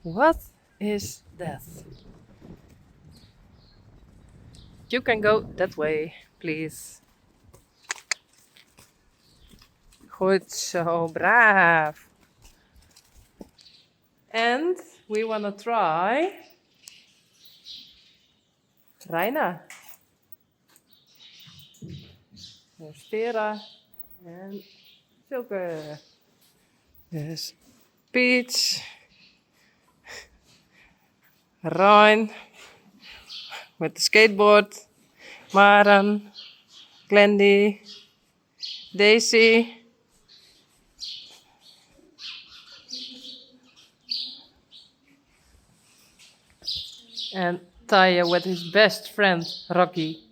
What is that? You can go that way, please. Goed zo, braaf. And we want to try Reina. There's Vera and Silke. There's Peach. Rein with the skateboard. Maren. Glendy. Daisy. And Taya with his best friend, Rocky.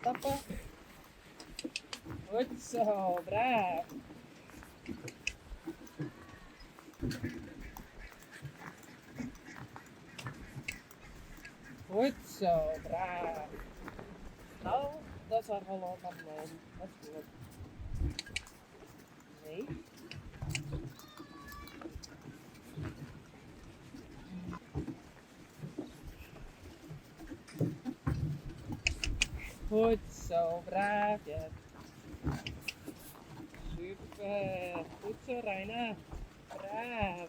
Stappen. Goed zo, braaf. Goed zo, braaf. Nou, dat is al al van mij. Dat is goed. Nee. Goed zo, braaf. Ja. Super. Goed zo, Reina. Braaf.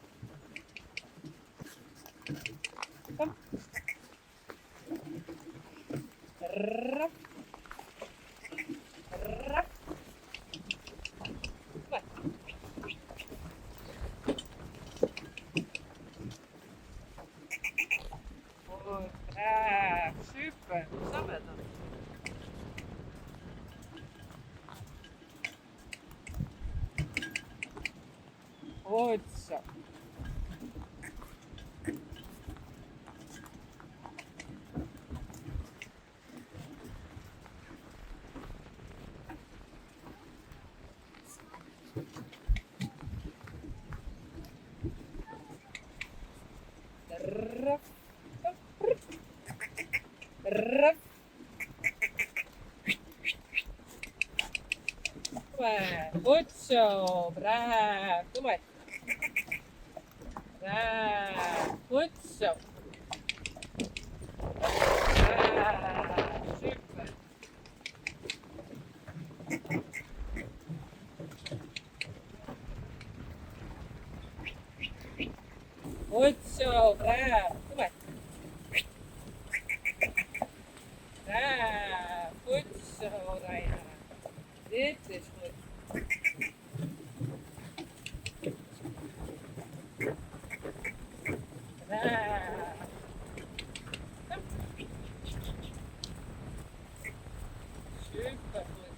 Kom. Rap. Rap. Kom. Goed, braaf. Super. Zo met hem. Goed zo. maar. Goed zo. Braaf. Doe maar. Braaf. Goed zo. Braaf. Super. Goed zo. Braaf. Doe maar. Braaf. Goed zo, Reina. Dit is goed. Braaf. Super goed.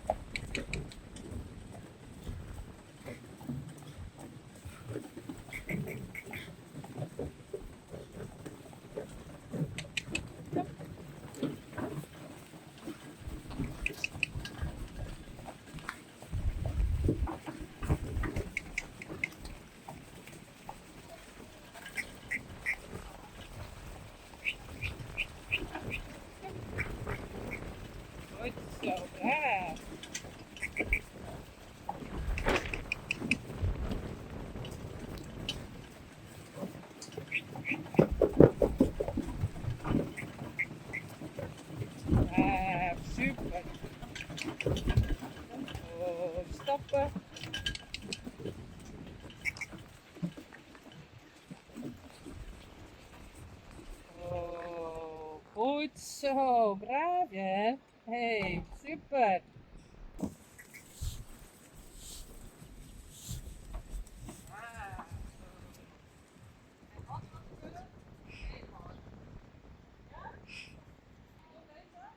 Goed zo, braaf. Braaf, super. Oh, stappen. Oh, goed zo, braaf hè. Hey, super. Ah, en als we kunnen, eenmaal. Ja? Nog beter?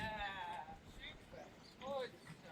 Ja, super. Goed zo.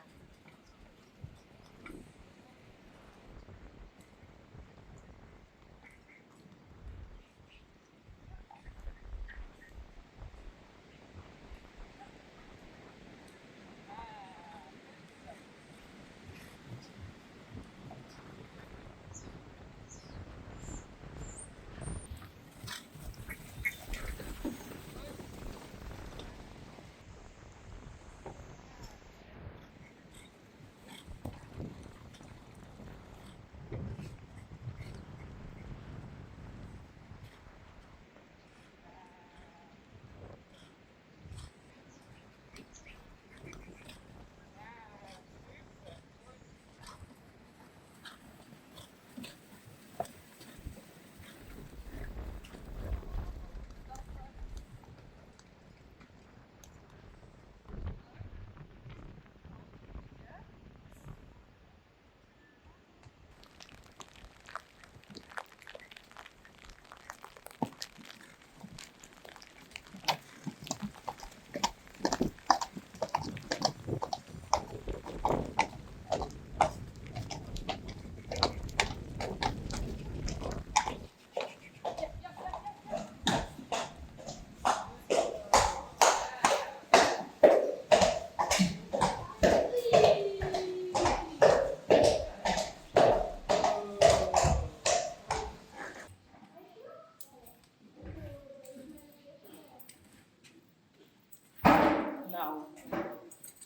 Nou,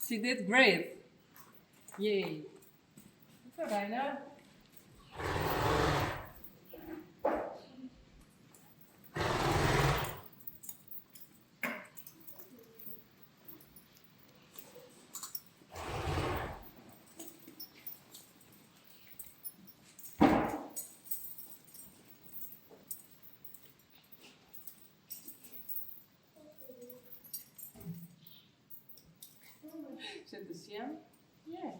she did great. Yay. Goed zo, Reina. Zit de Siam? Yeah.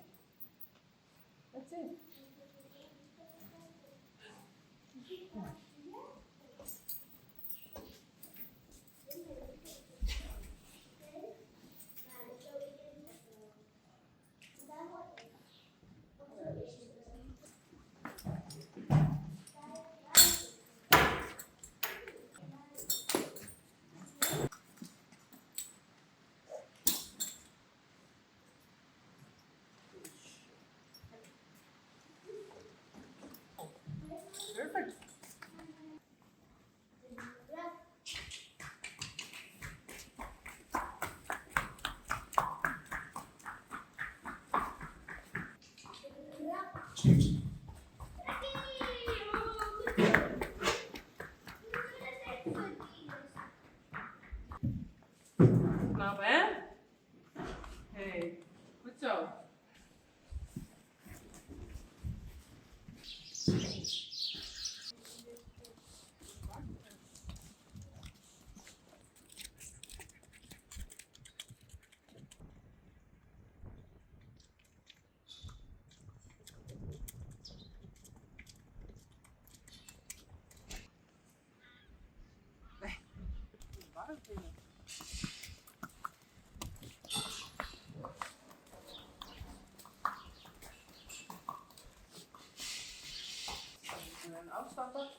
That's it. Perfect. Knap hè? Hey, goed zo. En afstappen.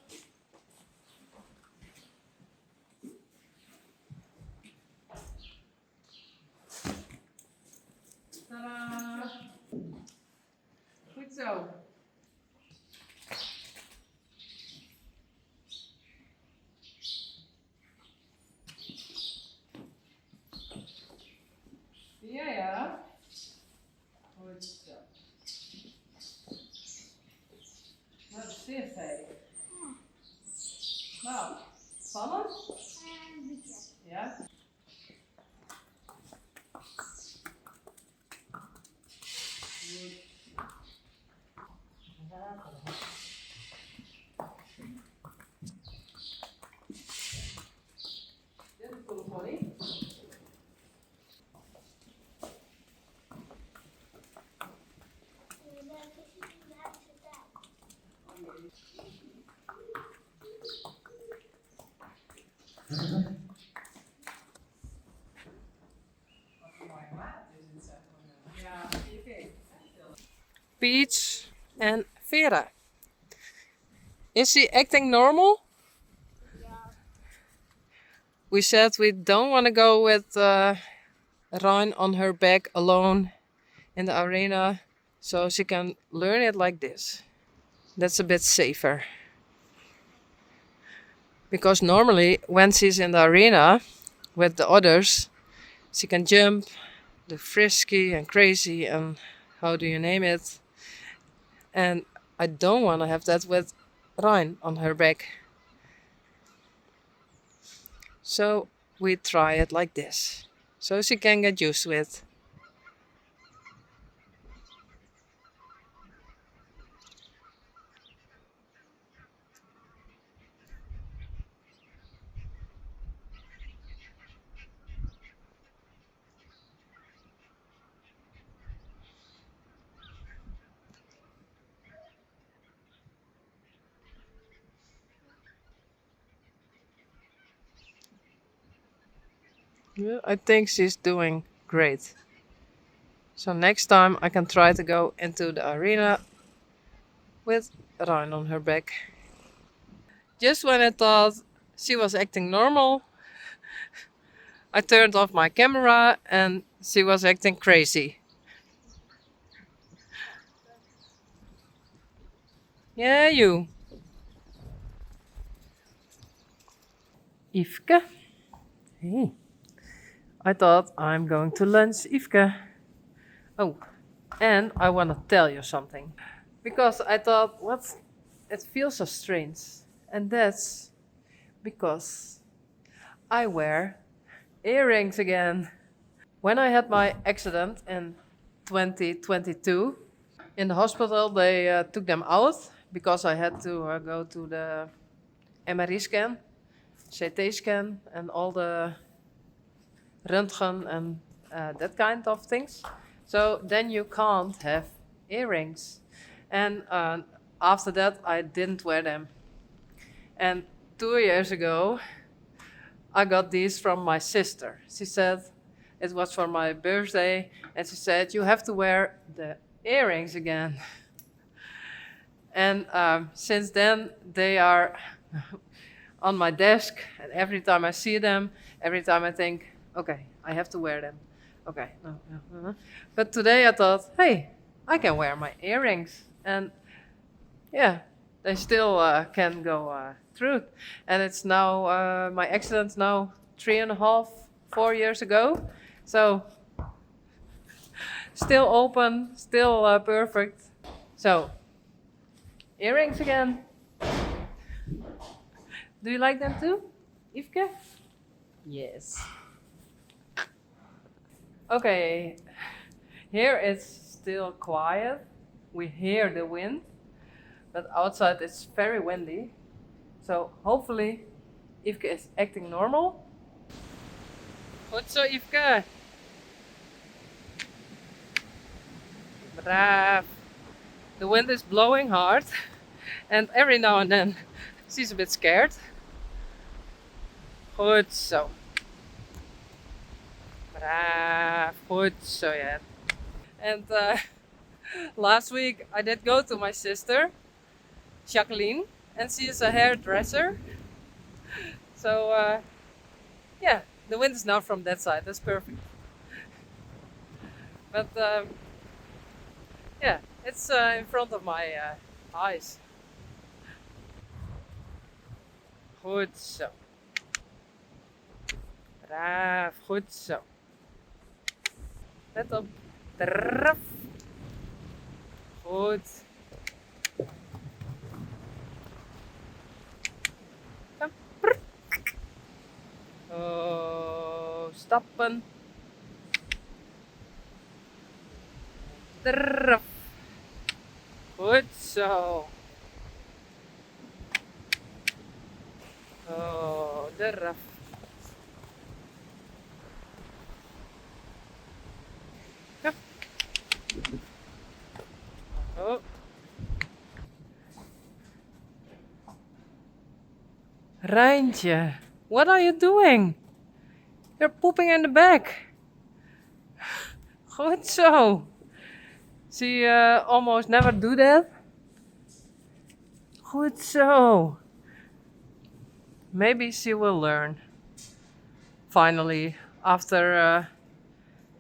Tadaa! Goed zo. Ja, ja. Goed zo. Nou, dat is zeer veilig. Nou, spannend? Een beetje. Ja. Goed. Dit is cool, Molly. Peach and Vera. Is she acting normal? Ja. We said we don't want to go with Rein on her back alone in the arena, so she can learn it like this. That's a bit safer. Because normally when she's in the arena with the others, she can jump, do frisky and crazy and how do you name it. And I don't want to have that with Rein on her back. So we try it like this, so she can get used to it. Yeah, I think she's doing great. So next time I can try to go into the arena with Rein on her back. Just when I thought she was acting normal, I turned off my camera and she was acting crazy. Yeah, you. Yvke. Hey. I thought I'm going to lunch, Yvke. Oh, and I want to tell you something. Because I thought, what? It feels so strange. And that's because I wear earrings again. When I had my accident in 2022, in the hospital they took them out because I had to go to the MRI scan, CT scan, and all the röntgen and that kind of things. So then you can't have earrings. And after that, I didn't wear them. And 2 years ago, I got these from my sister. She said it was for my birthday, and she said, you have to wear the earrings again. And since then, they are on my desk, and every time I see them, every time I think, okay, I have to wear them. Okay, no. But today I thought, hey, I can wear my earrings. And yeah, they still can go through. And it's now, my accident's now 3.5, 4 years ago. So, still open, still perfect. So, Earrings again. Do you like them too, Yvke? Yes. Okay, here it's still quiet. We hear the wind, but outside it's very windy. So hopefully Yvke is acting normal. Goed zo, Yvke. Braaf. The wind is blowing hard, and every now and then she's a bit scared. Goed zo. Braaf. Goed zo, yeah. And last week I did go to my sister, Jacqueline, and she is a hairdresser. So yeah, the wind is now from that side. That's perfect. But yeah, it's in front of my eyes. Goed zo. Braaf, goed zo. Let op. Draf. Goed. Kom. Prr. Oh, stappen. Draf. Goed zo. Oh, draf. Kom. Oh. Reintje, what are you doing? You're pooping in the bag. Goed zo. She almost never do that. Goed zo. Maybe she will learn. Finally, after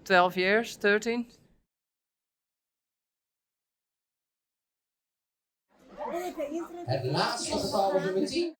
12 years, 13. Het laatste getal was nummer 10.